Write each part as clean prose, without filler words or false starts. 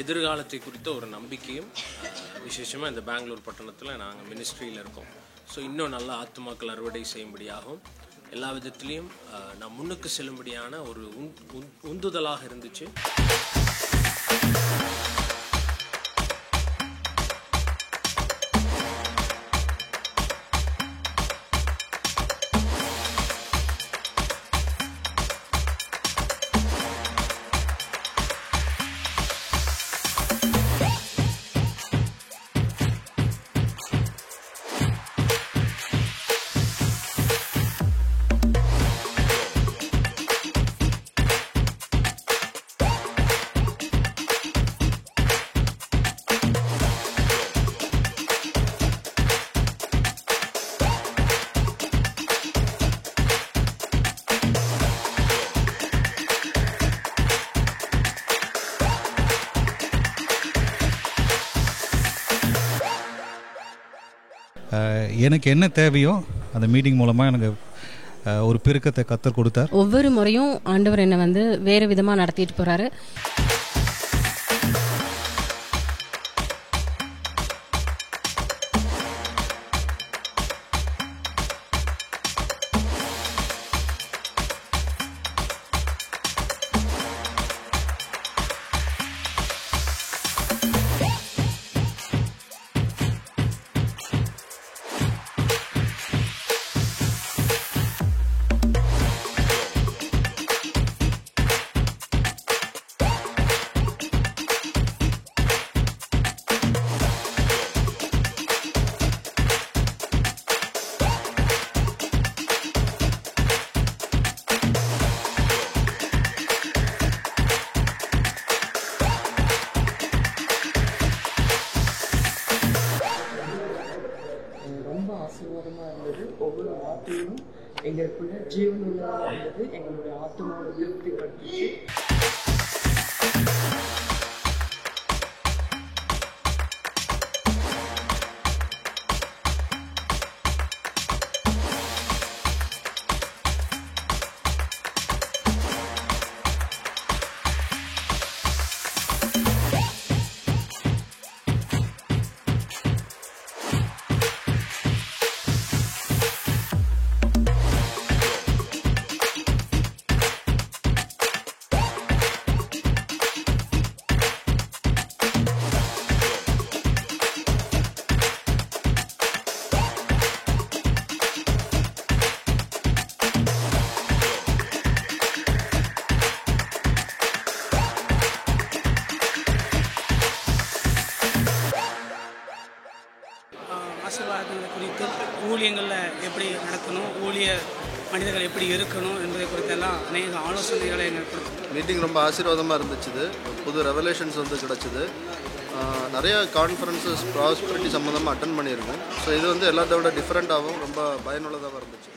எதிர்காலத்தை குறித்த ஒரு நம்பிக்கையும், விசேஷமாக இந்த பெங்களூர் பட்டணத்தில் நாங்கள் மினிஸ்ட்ரியில் இருக்கோம். ஸோ இன்னும் நல்ல ஆத்துமாக்கள் அறுவடை செய்யும்படியாகவும் எல்லா விதத்துலேயும் நான் முன்னுக்கு செல்லும்படியான ஒரு உந்துதலாக இருந்துச்சு. எனக்கு என்ன தேவையோ அந்த மீட்டிங் மூலமாக எனக்கு ஒரு பெருக்கத்தை கத்தர் கொடுத்தார். ஒவ்வொரு முறையும் ஆண்டவர் என்னை வந்து வேறு விதமாக நடத்திட்டு போகிறாரு. ஆசீர்வாதமாக இருந்தது. ஒவ்வொரு வார்த்தையும் எங்களுக்குள்ள ஜீவனுள்ளதாக இருந்தது. எங்களுடைய ஆத்மாவை திருப்திப்படுத்திச்சு. ஆசீர்வாதங்கள் குறித்து, ஊழியங்களில் எப்படி நடக்கணும், ஊழிய மனிதர்கள் எப்படி இருக்கணும் என்பதை குறித்தெல்லாம் அநேக ஆலோசனைகளை எங்களுக்கு கொடுத்தோம். மீட்டிங் ரொம்ப ஆசீர்வாதமாக இருந்துச்சு. புது ரெவலேஷன்ஸ் வந்து கிடச்சிது. நிறைய கான்ஃபரன்சஸ் ப்ராஸ்பரிட்டி சம்மந்தமாக அட்டன் பண்ணியிருக்கோம். ஸோ இது வந்து எல்லாத்த விட டிஃப்ரெண்ட்டாகவும் ரொம்ப பயனுள்ளதாக இருந்துச்சு.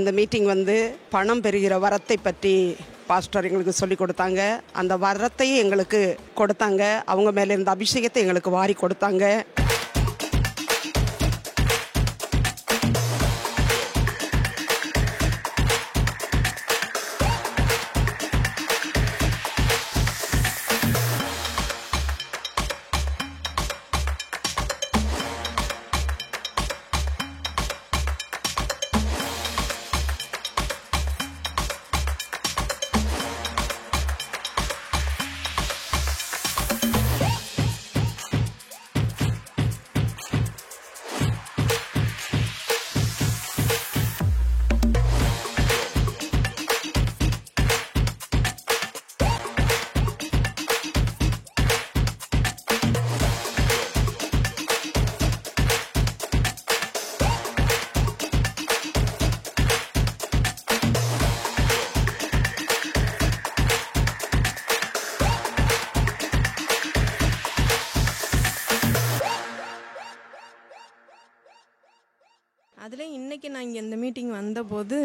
இந்த மீட்டிங் வந்து பணம் பெறுகிற வரத்தை பற்றி பாஸ்டர் எங்களுக்கு சொல்லி கொடுத்தாங்க. அந்த வரத்தையும் எங்களுக்கு கொடுத்தாங்க. அவங்க மேலே இருந்த அபிஷேகத்தை எங்களுக்கு வாரி கொடுத்தாங்க. அதில் இன்றைக்கி நான் இங்கே இந்த மீட்டிங் வந்தபோது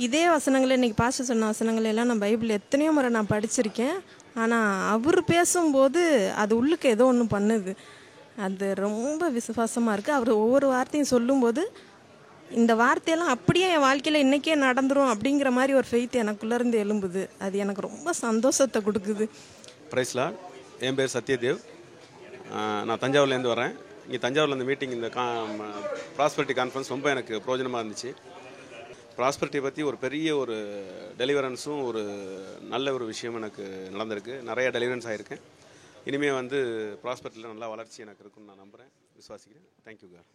இதே வசனங்களை இன்றைக்கி பாஸ்டர் சொன்ன வசனங்கள் எல்லாம் நான் பைபிள் எத்தனையோ முறை நான் படிச்சிருக்கேன். ஆனால் அவர் பேசும்போது அது உள்ளுக்கு ஏதோ ஒன்று பண்ணுது. அது ரொம்ப விசுவாசமாக இருக்குது. அவர் ஒவ்வொரு வார்த்தையும் சொல்லும்போது இந்த வார்த்தையெல்லாம் அப்படியே என் வாழ்க்கையில் இன்றைக்கே நடந்துரும் அப்படிங்கிற மாதிரி ஒரு ஃபெய்த் எனக்குள்ளேருந்து எழும்புது. அது எனக்கு ரொம்ப சந்தோஷத்தை கொடுக்குது. பிரைஸ்லாம் என் பேர் சத்யதேவ். நான் தஞ்சாவூர்லேருந்து வரேன். இங்கே தஞ்சாவூரில் இந்த மீட்டிங், இந்த ப்ராஸ்பெரிட்டி கான்ஃபரன்ஸ் ரொம்ப எனக்கு பிரயோஜனமாக இருந்துச்சு. ப்ராஸ்பெரிட்டியை பற்றி ஒரு பெரிய ஒரு டெலிவரன்ஸும் ஒரு நல்ல ஒரு விஷயம் எனக்கு நடந்திருக்கு. நிறைய டெலிவரன்ஸ் ஆகிருக்கேன். இனிமேல் வந்து ப்ராஸ்பெரிட்டியில் நல்லா வளர்ச்சி எனக்கு இருக்குன்னு நான் நம்புகிறேன், விசுவாசிக்கிறேன். Thank you car.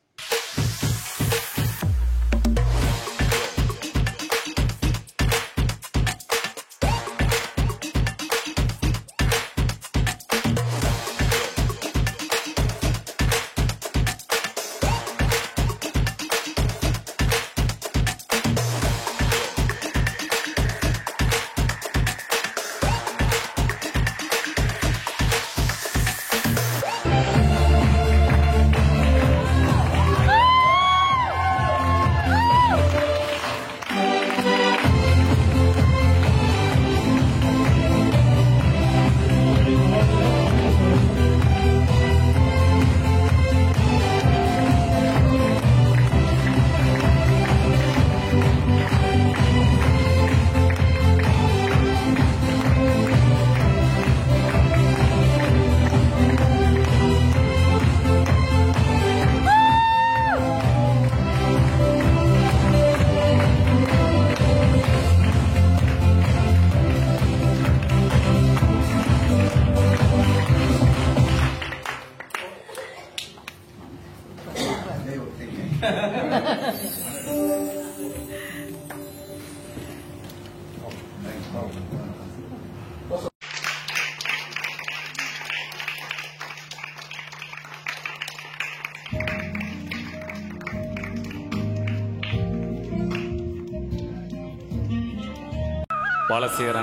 பாலசேகர்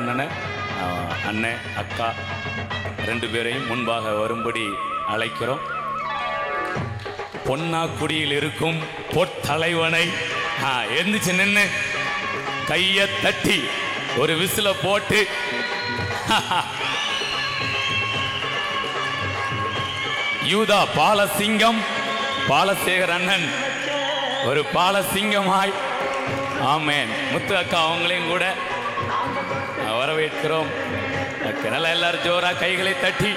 அண்ணன் அக்கா 2 பேரையும் முன்பாக வரும்படி அழைக்கிறோம். பொன்னாக்குடியில் இருக்கும் பொற்தலைவனை எழுந்துச்சு நின்று கையை தட்டி ஒரு விசில போட்டு யூதா பாலசிங்கம், பாலசேகர் அண்ணன் ஒரு பாலசிங்கமாய், ஆமேன். முத்து அக்கா அவங்களையும் கூட வரவேற்கிறோம். நல்லா எல்லாரும் ஜோரா கைகளை தட்டி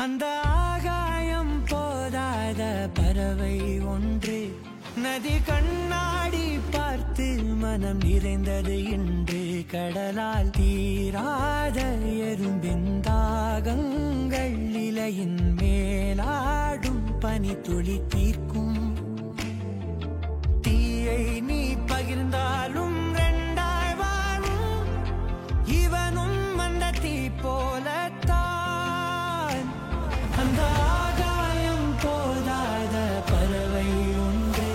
அந்த ஆகாயம் போதாத பறவை ஒன்று நதி கண்ணாடி பார்த்து மனம் நிறைந்தது இன்று கடலால் தீராத எறும்பின் தாகங்கள் இலையின் மேலாடும் பனி துளி தீர்க்கும் தீயை நீ பகிர்ந்தாலும் ரெண்டாய் வாழும் இவனும் அந்த தீ போலத்தான் அந்த ஆகாயம் போதாத பறவை ஒன்று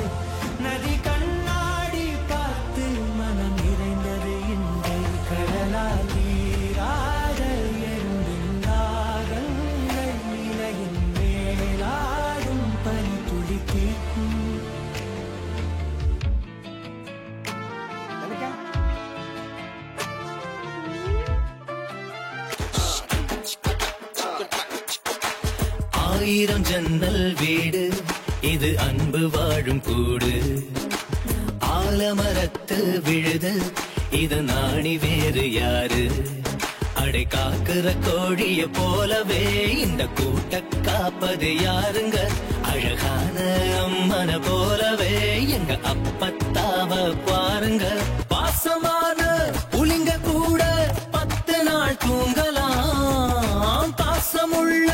நதி கண்ணாடி பார்த்து மனம் நிறைந்தது இன்று கடலால் தீராத எறும்பின் தாகங்கள் இலையின் மேலாடும் பனி துளி தீர்க்கும் ஆயிரம் ஜன்னல் வீடு இது அன்பு வாழும் கூடு ஆலமரத்து விழுது இது நாணி வேறு யாரு அடை காக்குற கோழிய போலவே இந்த கூட்ட காப்பது யாருங்க அழகான அம்மன போலவே எங்க அப்பத்தாவ பாருங்க பாசமான புலிங்க கூட 10 நாள் தூங்கலாம் பாசமுள்ள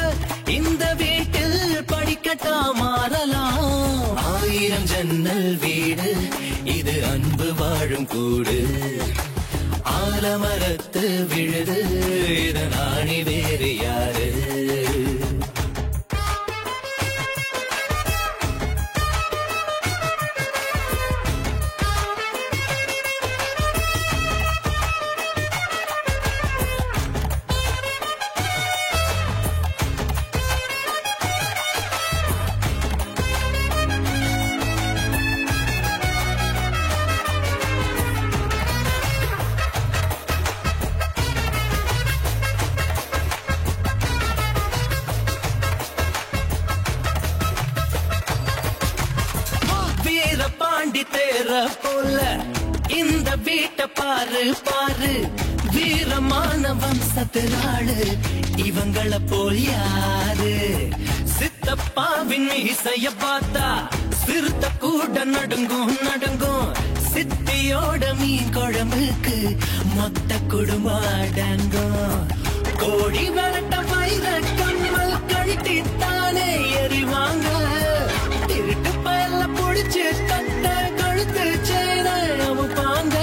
இந்த வீட்டில் படிக்கட்டா மாறலாம் ஆயிரம் ஜன்னல் வீடு இது அன்பு வாழும் கூடு ஆலமரத்து விழுது இது நாணி வேறு யாரு போல இந்த வீட்டை பாரு பாரு வீரமான வம்சத்தினாளு இவங்கள போல் யாரு சித்தப்பாவின் இசைய பார்த்தா சிறுத்த கூட நடுங்கும் நடுங்கும் சித்தியோட மீன் குழம்புக்கு மொத்த குடும்பம் அடங்கும் கோடி வரட்ட வைர கம்மல் கழட்டி தானே எறிவாங்க திருட்டு பயல புடிச்சு கட்ட கழுத்து செய்த அமுப்பாங்க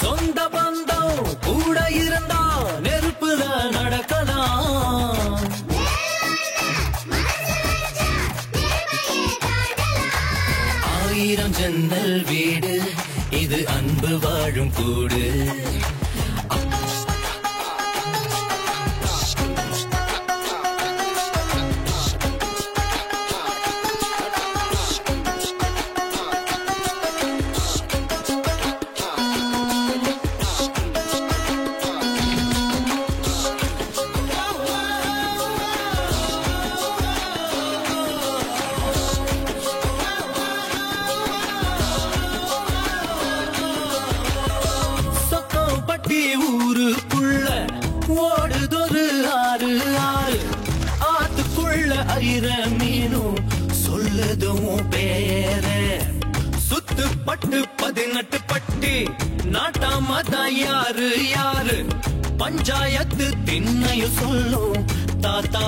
சொந்த பந்தம் கூட இருந்தா நெருப்புல நடக்கலாம் ஆயிரம் ஜன்னல் வீடு இது அன்பு வாழும் கூடு ஊருக்குள்ள ஓடுதொரு ஆறு ஆறு ஆத்துக்குள்ள ஐர மீனும் சொல்லுதும் பேர சுத்து பட்டு 18 பட்டி நாட்டாமதான் யாரு யாரு பஞ்சாயத்து திண்ணையும் சொல்லும் தாத்தா